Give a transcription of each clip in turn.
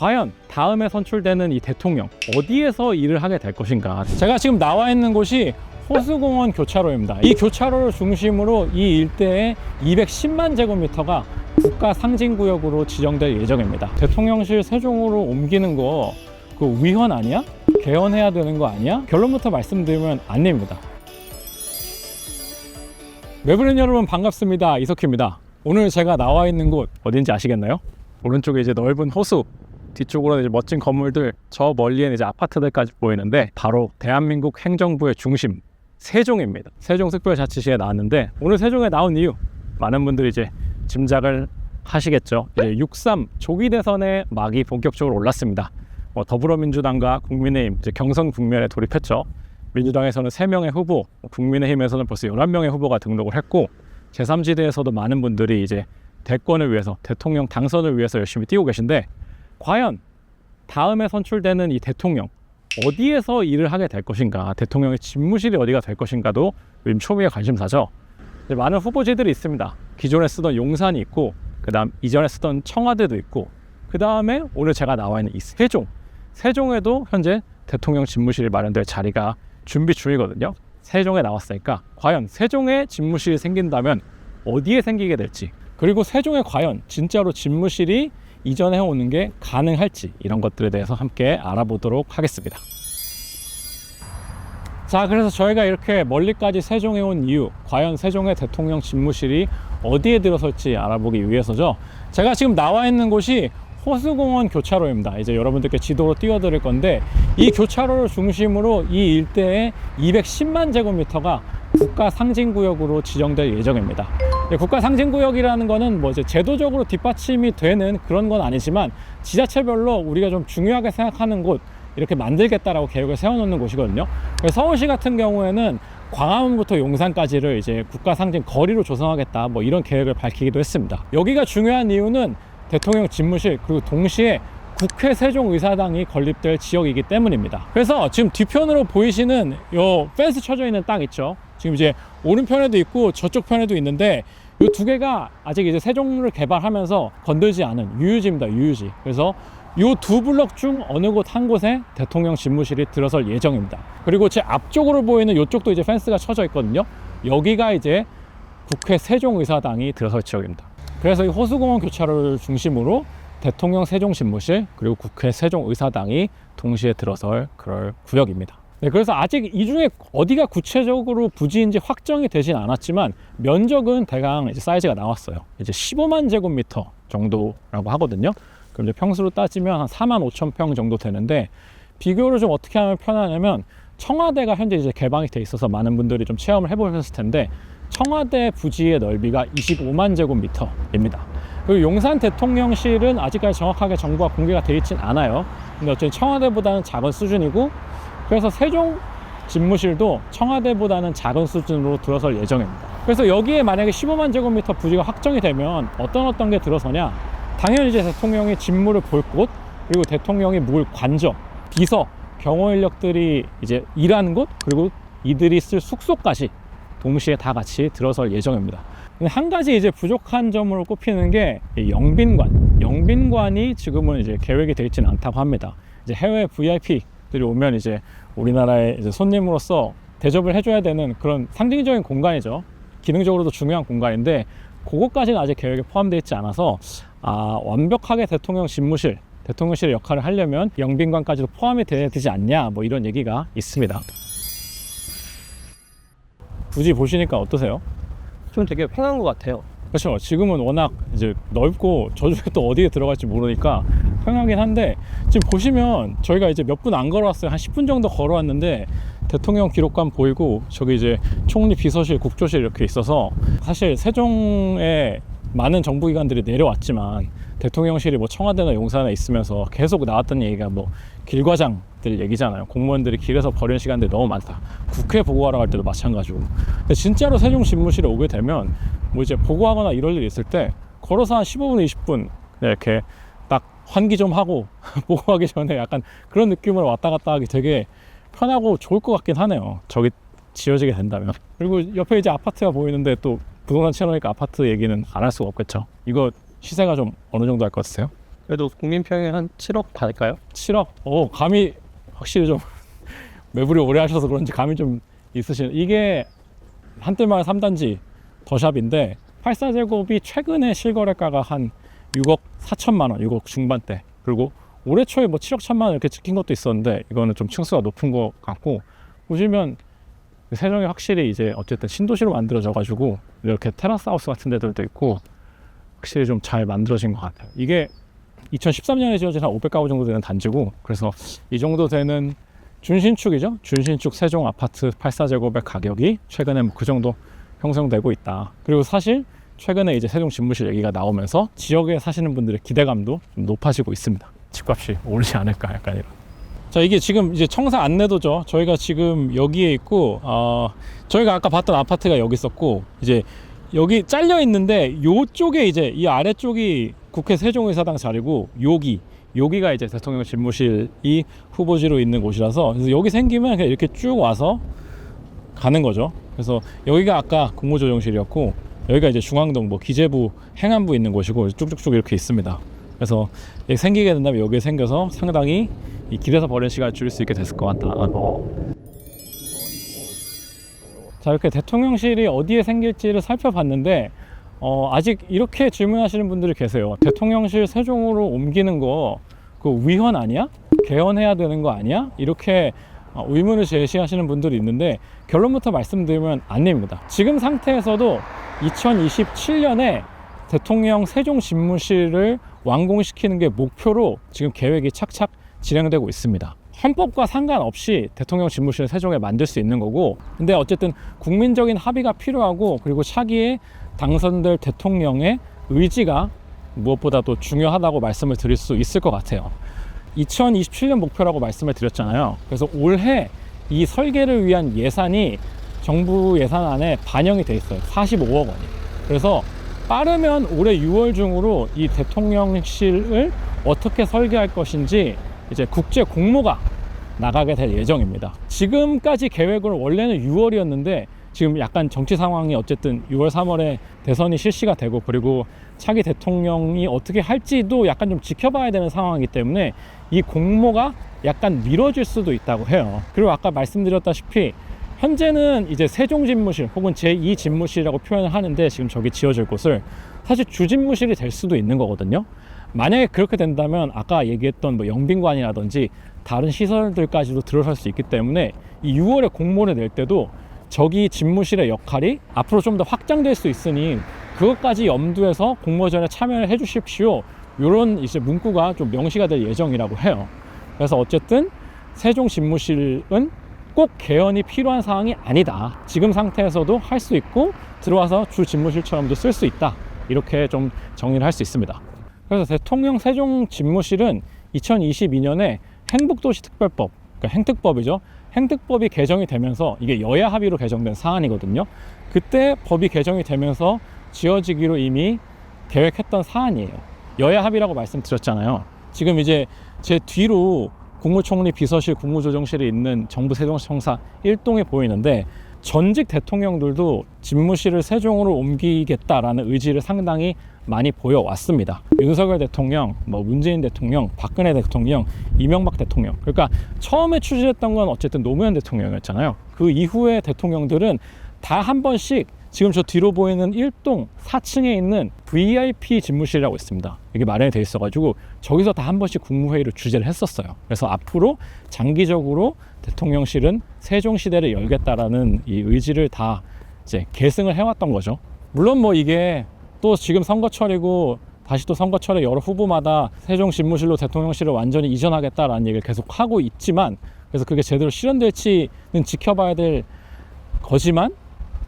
과연 다음에 선출되는 이 대통령 어디에서 일을 하게 될 것인가. 제가 지금 나와 있는 곳이 호수공원 교차로입니다. 이 교차로를 중심으로 이 일대에 210만 제곱미터가 국가 상징구역으로 지정될 예정입니다. 대통령실 세종으로 옮기는 거 그 위헌 아니야? 개헌해야 되는 거 아니야? 결론부터 말씀드리면 안 됩니다. 외부인 여러분 반갑습니다. 이석희입니다. 오늘 제가 나와 있는 곳 어딘지 아시겠나요? 오른쪽에 이제 넓은 호수, 뒤쪽으로는 이제 멋진 건물들, 저 멀리에는 이제 아파트들까지 보이는데 바로 대한민국 행정부의 중심 세종입니다. 세종특별자치시에 나왔는데 오늘 세종에 나온 이유 많은 분들이 이제 짐작을 하시겠죠. 이제 6.3 조기 대선의 막이 본격적으로 올랐습니다. 더불어민주당과 국민의힘 이제 경선 국면에 돌입했죠. 민주당에서는 3명의 후보, 국민의힘에서는 벌써 11명의 후보가 등록을 했고 제3지대에서도 많은 분들이 이제 대권을 위해서, 대통령 당선을 위해서 열심히 뛰고 계신데 과연 다음에 선출되는 이 대통령 어디에서 일을 하게 될 것인가, 대통령의 집무실이 어디가 될 것인가도 요즘 초미의 관심사죠. 많은 후보지들이 있습니다. 기존에 쓰던 용산이 있고 그 다음 이전에 쓰던 청와대도 있고 그 다음에 오늘 제가 나와 있는 이 세종에도 현재 대통령 집무실이 마련될 자리가 준비 중이거든요. 세종에 나왔으니까 과연 세종에 집무실이 생긴다면 어디에 생기게 될지, 그리고 세종에 과연 진짜로 집무실이 이전해 오는 게 가능할지, 이런 것들에 대해서 함께 알아보도록 하겠습니다. 자, 그래서 저희가 이렇게 멀리까지 세종에 온 이유, 과연 세종의 대통령 집무실이 어디에 들어설지 알아보기 위해서죠. 제가 지금 나와 있는 곳이 호수공원 교차로입니다. 이제 여러분들께 지도로 띄워드릴 건데 이 교차로를 중심으로 이 일대에 210만 제곱미터가 국가 상징구역으로 지정될 예정입니다. 국가 상징구역이라는 거는 뭐 이제 제도적으로 뒷받침이 되는 그런 건 아니지만 지자체별로 우리가 좀 중요하게 생각하는 곳, 이렇게 만들겠다라고 계획을 세워놓는 곳이거든요. 서울시 같은 경우에는 광화문부터 용산까지를 이제 국가 상징 거리로 조성하겠다, 뭐 이런 계획을 밝히기도 했습니다. 여기가 중요한 이유는 대통령 집무실 그리고 동시에 국회 세종의사당이 건립될 지역이기 때문입니다. 그래서 지금 뒤편으로 보이시는 요 펜스 쳐져 있는 땅 있죠. 지금 이제 오른편에도 있고 저쪽 편에도 있는데 이 두 개가 아직 이제 세종을 개발하면서 건들지 않은 유유지입니다. 유유지. 그래서 이 두 블럭 중 어느 곳 한 곳에 대통령 집무실이 들어설 예정입니다. 그리고 제 앞쪽으로 보이는 이쪽도 이제 펜스가 쳐져 있거든요. 여기가 이제 국회 세종의사당이 들어설 지역입니다. 그래서 이 호수공원 교차로를 중심으로 대통령 세종 집무실 그리고 국회 세종의사당이 동시에 들어설 그럴 구역입니다. 네, 그래서 아직 이 중에 어디가 구체적으로 부지인지 확정이 되진 않았지만 면적은 대강 이제 사이즈가 나왔어요. 이제 15만 제곱미터 정도라고 하거든요. 그럼 이제 평수로 따지면 한 4만 5천 평 정도 되는데, 비교를 좀 어떻게 하면 편하냐면 청와대가 현재 이제 개방이 돼 있어서 많은 분들이 좀 체험을 해보셨을 텐데 청와대 부지의 넓이가 25만 제곱미터입니다. 그리고 용산 대통령실은 아직까지 정확하게 정보가 공개가 되어 있진 않아요. 근데 어쨌든 청와대보다는 작은 수준이고, 그래서 세종 집무실도 청와대보다는 작은 수준으로 들어설 예정입니다. 그래서 여기에 만약에 15만 제곱미터 부지가 확정이 되면 어떤 게 들어서냐, 당연히 이제 대통령이 집무를 볼 곳, 그리고 대통령이 묵을 관저, 비서, 경호 인력들이 이제 일하는 곳, 그리고 이들이 쓸 숙소까지 동시에 다 같이 들어설 예정입니다. 근데 한 가지 이제 부족한 점으로 꼽히는 게 영빈관이 지금은 이제 계획이 되어 있지는 않다고 합니다. 이제 해외 VIP들이 오면 이제 우리나라의 이제 손님으로서 대접을 해줘야 되는 그런 상징적인 공간이죠. 기능적으로도 중요한 공간인데 그것까지는 아직 계획에 포함되어 있지 않아서 완벽하게 대통령 집무실, 대통령실의 역할을 하려면 영빈관까지도 포함이 돼야 되지 않냐, 뭐 이런 얘기가 있습니다. 부지 보시니까 어떠세요? 좀 되게 편한 것 같아요. 그렇죠. 지금은 워낙 이제 넓고 저쪽에 또 어디에 들어갈지 모르니까 편하긴 한데, 지금 보시면 저희가 이제 몇 분 안 걸어왔어요. 한 10분 정도 걸어왔는데 대통령 기록관 보이고 저기 이제 총리 비서실, 국조실 이렇게 있어서 사실 세종에 많은 정부기관들이 내려왔지만 대통령실이 뭐 청와대나 용산에 있으면서 계속 나왔던 얘기가 뭐 길과장들 얘기잖아요. 공무원들이 길에서 버리는 시간들이 너무 많다. 국회 보고하러 갈 때도 마찬가지고. 근데 진짜로 세종 집무실에 오게 되면 뭐 이제 보고하거나 이럴 일이 있을 때 걸어서 한 15분, 20분 이렇게 딱 환기 좀 하고 보고하기 전에 약간 그런 느낌으로 왔다 갔다 하기 되게 편하고 좋을 것 같긴 하네요. 저기 지어지게 된다면. 그리고 옆에 이제 아파트가 보이는데 또 부동산 채널이니까 아파트 얘기는 안 할 수가 없겠죠. 이거 시세가 좀 어느 정도 할 것 같으세요? 그래도 국민평에 한 7억 갈까요? 7억? 감이 확실히 좀 매부리 오래 하셔서 그런지 감이 좀 있으시네. 이게 한때 말 3단지 더샵인데 84제곱이 최근에 실거래가가 한 6억 4천만 원, 6억 중반대. 그리고 올해 초에 뭐 7억 1천만 원 이렇게 찍힌 것도 있었는데 이거는 좀 층수가 높은 것 같고, 보시면 세종이 확실히 이제 어쨌든 신도시로 만들어져 가지고 이렇게 테라스 하우스 같은 데들도 있고 확실히 좀 잘 만들어진 것 같아요. 이게 2013년에 지어진 한 500가구 정도 되는 단지고, 그래서 이 정도 되는 준신축이죠. 준신축 세종 아파트 84제곱의 가격이 최근에 그 정도 형성되고 있다. 그리고 사실 최근에 이제 세종 집무실 얘기가 나오면서 지역에 사시는 분들의 기대감도 좀 높아지고 있습니다. 집값이 오르지 않을까, 약간 이런. 자, 이게 지금 이제 청사 안내도죠. 저희가 지금 여기에 있고, 저희가 아까 봤던 아파트가 여기 있었고, 이제 여기 잘려 있는데 요쪽에 이제 이 아래쪽이 국회 세종의사당 자리고, 여기가 이제 대통령 집무실이 후보지로 있는 곳이라서, 그래서 여기 생기면 그냥 이렇게 쭉 와서 가는 거죠. 그래서 여기가 아까 국무조정실이었고, 여기가 이제 중앙동 뭐 기재부 행안부 있는 곳이고 쭉쭉쭉 이렇게 있습니다. 그래서 생기게 된다면 여기에 생겨서 상당히 이 길에서 버리는 시간을 줄일 수 있게 됐을 것 같다. 자, 이렇게 대통령실이 어디에 생길지를 살펴봤는데 아직 이렇게 질문하시는 분들이 계세요. 대통령실 세종으로 옮기는 거 그거 위헌 아니야? 개헌해야 되는 거 아니야? 이렇게 의문을 제시하시는 분들이 있는데, 결론부터 말씀드리면 아닙니다. 지금 상태에서도 2027년에 대통령 세종 집무실을 완공시키는 게 목표로 지금 계획이 착착 진행되고 있습니다. 헌법과 상관없이 대통령 집무실을 세종에 만들 수 있는 거고, 근데 어쨌든 국민적인 합의가 필요하고, 그리고 차기에 당선될 대통령의 의지가 무엇보다도 중요하다고 말씀을 드릴 수 있을 것 같아요. 2027년 목표라고 말씀을 드렸잖아요. 그래서 올해 이 설계를 위한 예산이 정부 예산안에 반영이 돼 있어요. 45억 원이. 그래서 빠르면 올해 6월 중으로 이 대통령실을 어떻게 설계할 것인지 이제 국제 공모가 나가게 될 예정입니다. 지금까지 계획으로 원래는 6월이었는데 지금 약간 정치 상황이 어쨌든 6월 3월에 대선이 실시가 되고, 그리고 차기 대통령이 어떻게 할지도 약간 좀 지켜봐야 되는 상황이기 때문에 이 공모가 약간 미뤄질 수도 있다고 해요. 그리고 아까 말씀드렸다시피 현재는 이제 세종집무실 혹은 제2집무실이라고 표현을 하는데, 지금 저기 지어질 곳을 사실 주집무실이 될 수도 있는 거거든요. 만약에 그렇게 된다면 아까 얘기했던 뭐 영빈관이라든지 다른 시설들까지도 들어설 수 있기 때문에 이 6월에 공모를 낼 때도 저기 집무실의 역할이 앞으로 좀 더 확장될 수 있으니 그것까지 염두해서 공모전에 참여를 해 주십시오, 이런 이제 문구가 좀 명시가 될 예정이라고 해요. 그래서 어쨌든 세종 집무실은 꼭 개헌이 필요한 사항이 아니다. 지금 상태에서도 할 수 있고 들어와서 주 집무실처럼도 쓸 수 있다. 이렇게 좀 정리를 할 수 있습니다. 그래서 대통령 세종 집무실은 2022년에 행복도시특별법, 그러니까 행특법이죠. 행특법이 개정이 되면서 이게 여야 합의로 개정된 사안이거든요. 그때 법이 개정이 되면서 지어지기로 이미 계획했던 사안이에요. 여야 합의라고 말씀드렸잖아요. 지금 이제 제 뒤로 국무총리 비서실, 국무조정실이 있는 정부 세종청사 1동이 보이는데, 전직 대통령들도 집무실을 세종으로 옮기겠다라는 의지를 상당히 많이 보여왔습니다. 윤석열 대통령, 뭐 문재인 대통령, 박근혜 대통령, 이명박 대통령. 그러니까 처음에 추진했던 건 어쨌든 노무현 대통령이었잖아요. 그 이후에 대통령들은 다 한 번씩 지금 저 뒤로 보이는 1동 4층에 있는 VIP 집무실이라고 있습니다. 이게 마련이 돼 있어가지고 저기서 다 한 번씩 국무회의를 주재를 했었어요. 그래서 앞으로 장기적으로 대통령실은 세종시대를 열겠다라는 이 의지를 다 이제 계승을 해왔던 거죠. 물론 뭐 이게 또 지금 선거철이고 다시 또 선거철에 여러 후보마다 세종 집무실로 대통령실을 완전히 이전하겠다라는 얘기를 계속 하고 있지만, 그래서 그게 제대로 실현될지는 지켜봐야 될 거지만,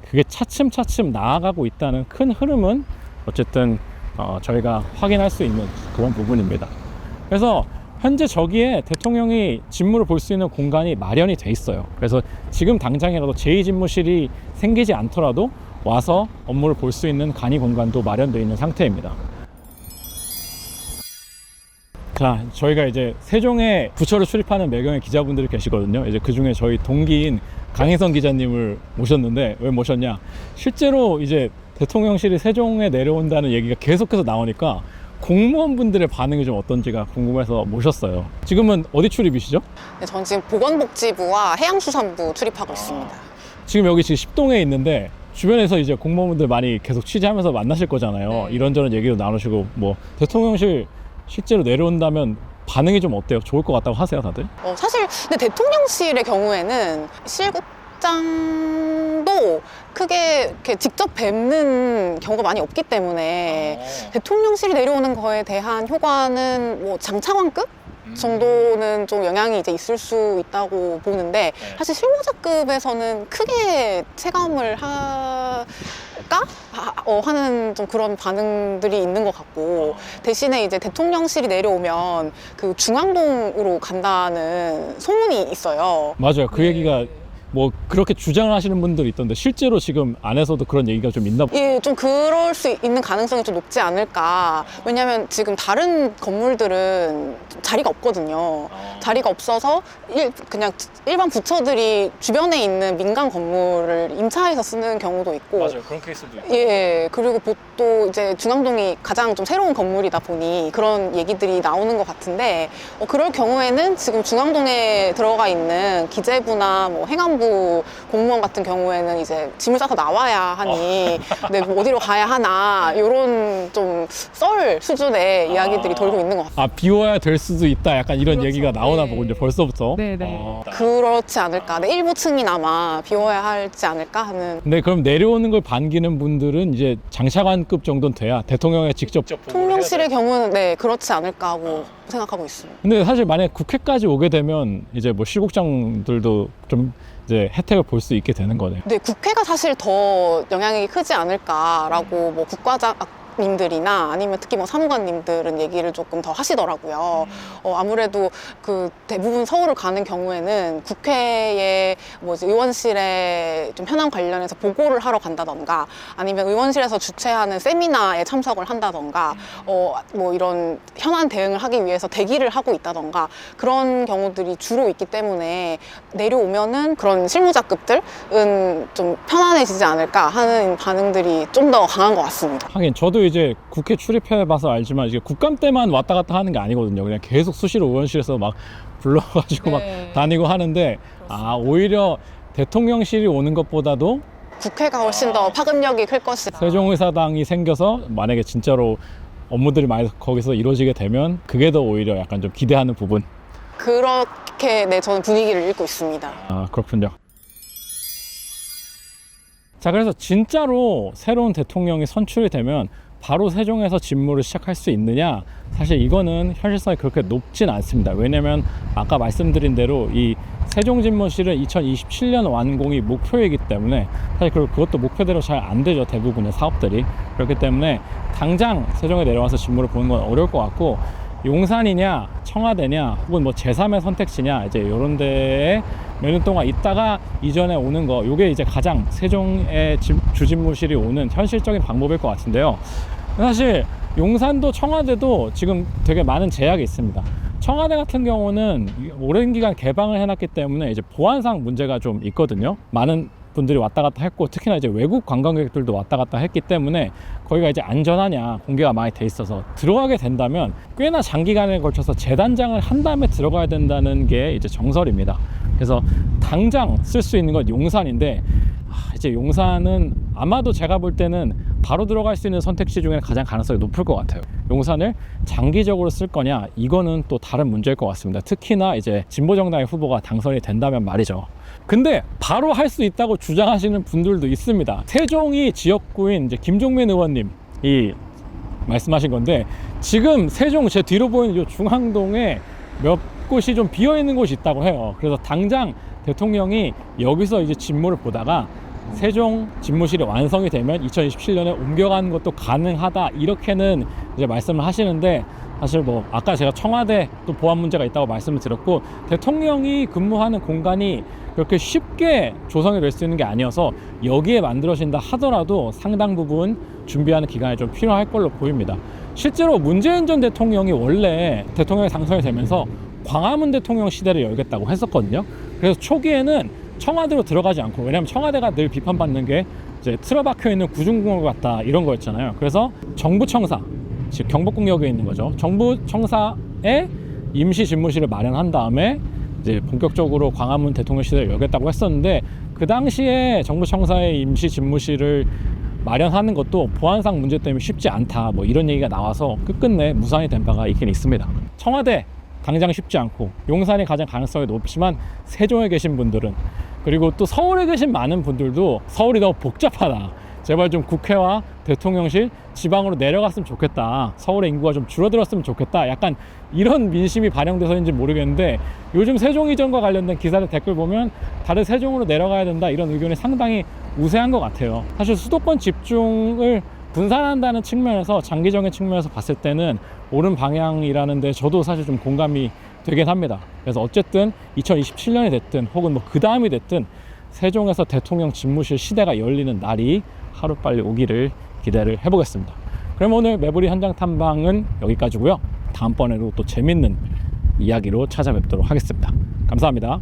그게 차츰차츰 나아가고 있다는 큰 흐름은 어쨌든 저희가 확인할 수 있는 그런 부분입니다. 그래서 현재 저기에 대통령이 집무를 볼 수 있는 공간이 마련이 돼 있어요. 그래서 지금 당장이라도 제2집무실이 생기지 않더라도 와서 업무를 볼 수 있는 간이 공간도 마련되어 있는 상태입니다. 자, 저희가 이제 세종에 부처를 출입하는 매경의 기자분들이 계시거든요. 이제 그 중에 저희 동기인 강혜선 기자님을 모셨는데, 왜 모셨냐? 실제로 이제 대통령실이 세종에 내려온다는 얘기가 계속해서 나오니까 공무원분들의 반응이 좀 어떤지가 궁금해서 모셨어요. 지금은 어디 출입이시죠? 네, 전 지금 보건복지부와 해양수산부 출입하고 있습니다. 지금 여기 지금 10동에 있는데 주변에서 이제 공무원분들 많이 계속 취재하면서 만나실 거잖아요. 네. 이런저런 얘기도 나누시고 뭐 대통령실 실제로 내려온다면 반응이 좀 어때요? 좋을 것 같다고 하세요, 다들? 사실 근데 대통령실의 경우에는 실국장도 크게 이렇게 직접 뵙는 경우가 많이 없기 때문에 대통령실이 내려오는 거에 대한 효과는 뭐 장차관급 정도는 좀 영향이 이제 있을 수 있다고 보는데 사실 실무자급에서는 크게 체감을 할까? 하는 좀 그런 반응들이 있는 것 같고 대신에 이제 대통령실이 내려오면 그 중앙동으로 간다는 소문이 있어요. 맞아요. 그 얘기가 뭐 그렇게 주장을 하시는 분들이 있던데 실제로 지금 안에서도 그런 얘기가 좀 있나 봐요. 예, 좀 그럴 수 있는 가능성이 좀 높지 않을까. 왜냐면 지금 다른 건물들은 자리가 없거든요. 자리가 없어서 그냥 일반 부처들이 주변에 있는 민간 건물을 임차해서 쓰는 경우도 있고. 그런 케이스도 있고. 예, 그리고 또 이제 중앙동이 가장 좀 새로운 건물이다 보니 그런 얘기들이 나오는 것 같은데 그럴 경우에는 지금 중앙동에 들어가 있는 기재부나 뭐 행안부 공무원 같은 경우에는 이제 짐을 싸서 나와야 하니 네, 뭐 어디로 가야 하나 이런 좀 썰 수준의 이야기들이 돌고 있는 것 같아요. 비워야 될 수도 있다. 약간 이런 그렇죠. 얘기가 나오나 네. 보군요. 벌써부터. 네네. 그렇지 않을까. 네, 일부 층이나마 비워야 할지 않을까 하는. 네, 그럼 내려오는 걸 반기는 분들은 이제 장차관급 정도는 돼야 대통령에 직접 대통령실의 경우는 네 그렇지 않을까 하고 생각하고 있습니다. 근데 사실 만약에 국회까지 오게 되면 이제 뭐 실국장들도 좀 이제 혜택을 볼 수 있게 되는 거네요. 네, 국회가 사실 더 영향이 크지 않을까라고 뭐 국과장님들이나 아니면 특히 뭐 사무관님들은 얘기를 조금 더 하시더라고요. 아무래도 그 대부분 서울을 가는 경우에는 국회에 뭐 이제 의원실에 좀 현안 관련해서 보고를 하러 간다던가 아니면 의원실에서 주최하는 세미나에 참석을 한다던가 뭐 이런 현안 대응을 하기 위해서 대기를 하고 있다던가 그런 경우들이 주로 있기 때문에 내려오면은 그런 실무자급들은 좀 편안해지지 않을까 하는 반응들이 좀 더 강한 것 같습니다. 하긴 저도 이제 국회 출입해봐서 알지만 이게 국감 때만 왔다 갔다 하는 게 아니거든요. 그냥 계속 수시로 의원실에서 막 불러가지고 네. 막 다니고 하는데 오히려 대통령실이 오는 것보다도 국회가 훨씬 더 파급력이 클 것이다. 세종의사당이 생겨서 만약에 진짜로 업무들이 많이 거기서 이루어지게 되면 그게 더 오히려 약간 좀 기대하는 부분. 그렇게 네, 저는 분위기를 읽고 있습니다. 그렇군요. 자, 그래서 진짜로 새로운 대통령이 선출이 되면 바로 세종에서 직무를 시작할 수 있느냐? 사실 이거는 현실성이 그렇게 높진 않습니다. 왜냐면 아까 말씀드린 대로 이 세종집무실은 2027년 완공이 목표이기 때문에 사실 그것도 목표대로 잘 안 되죠. 대부분의 사업들이. 그렇기 때문에 당장 세종에 내려와서 직무를 보는 건 어려울 것 같고 용산이냐 청와대냐 혹은 뭐 제3의 선택지냐 이제 이런 데에 몇 년 동안 있다가 이전에 오는 거 요게 이제 가장 세종의 주집무실이 오는 현실적인 방법일 것 같은데요. 사실 용산도 청와대도 지금 되게 많은 제약이 있습니다. 청와대 같은 경우는 오랜 기간 개방을 해놨기 때문에 이제 보안상 문제가 좀 있거든요. 많은 분들이 왔다 갔다 했고 특히나 이제 외국 관광객들도 왔다 갔다 했기 때문에 거기가 이제 안전하냐 공개가 많이 돼 있어서 들어가게 된다면 꽤나 장기간에 걸쳐서 재단장을 한 다음에 들어가야 된다는 게 이제 정설입니다. 그래서 당장 쓸 수 있는 건 용산인데 이제 용산은 아마도 제가 볼 때는 바로 들어갈 수 있는 선택지 중에 가장 가능성이 높을 것 같아요. 용산을 장기적으로 쓸 거냐 이거는 또 다른 문제일 것 같습니다. 특히나 이제 진보정당의 후보가 당선이 된다면 말이죠. 근데 바로 할 수 있다고 주장하시는 분들도 있습니다. 세종이 지역구인 이제 김종민 의원님이 말씀하신 건데 지금 세종 제 뒤로 보이는 이 중앙동에 몇 곳이 좀 비어 있는 곳이 있다고 해요. 그래서 당장 대통령이 여기서 이제 직무를 보다가 세종 집무실이 완성이 되면 2027년에 옮겨가는 것도 가능하다 이렇게는 이제 말씀을 하시는데 사실 뭐 아까 제가 청와대 또 보안 문제가 있다고 말씀을 드렸고 대통령이 근무하는 공간이 그렇게 쉽게 조성이 될 수 있는 게 아니어서 여기에 만들어진다 하더라도 상당 부분 준비하는 기간이 좀 필요할 걸로 보입니다. 실제로 문재인 전 대통령이 원래 대통령이 당선이 되면서 광화문 대통령 시대를 열겠다고 했었거든요. 그래서 초기에는 청와대로 들어가지 않고 왜냐하면 청와대가 늘 비판받는 게 이제 틀어박혀 있는 구중궁궐 같다 이런 거였잖아요. 그래서 정부 청사 즉 경복궁역에 있는 거죠. 정부 청사에 임시 집무실을 마련한 다음에 이제 본격적으로 광화문 대통령실을 열겠다고 했었는데, 그 당시에 정부 청사에 임시 집무실을 마련하는 것도 보안상 문제 때문에 쉽지 않다, 뭐 이런 얘기가 나와서 끝끝내 무산이 된 바가 있긴 있습니다. 청와대 당장 쉽지 않고, 용산이 가장 가능성이 높지만 세종에 계신 분들은, 그리고 또 서울에 계신 많은 분들도 서울이 너무 복잡하다, 제발 좀 국회와 대통령실 지방으로 내려갔으면 좋겠다, 서울의 인구가 좀 줄어들었으면 좋겠다, 약간 이런 민심이 반영돼서인지 모르겠는데, 요즘 세종 이전과 관련된 기사들 댓글 보면 다들 세종으로 내려가야 된다, 이런 의견이 상당히 우세한 것 같아요. 사실 수도권 집중을 분산한다는 측면에서, 장기적인 측면에서 봤을 때는 옳은 방향이라는데 저도 사실 좀 공감이 되긴 합니다. 그래서 어쨌든 2027년이 됐든 혹은 뭐 그 다음이 됐든 세종에서 대통령 집무실 시대가 열리는 날이 하루빨리 오기를 기대를 해보겠습니다. 그럼 오늘 매부리 현장 탐방은 여기까지고요. 다음번에도 또 재밌는 이야기로 찾아뵙도록 하겠습니다. 감사합니다.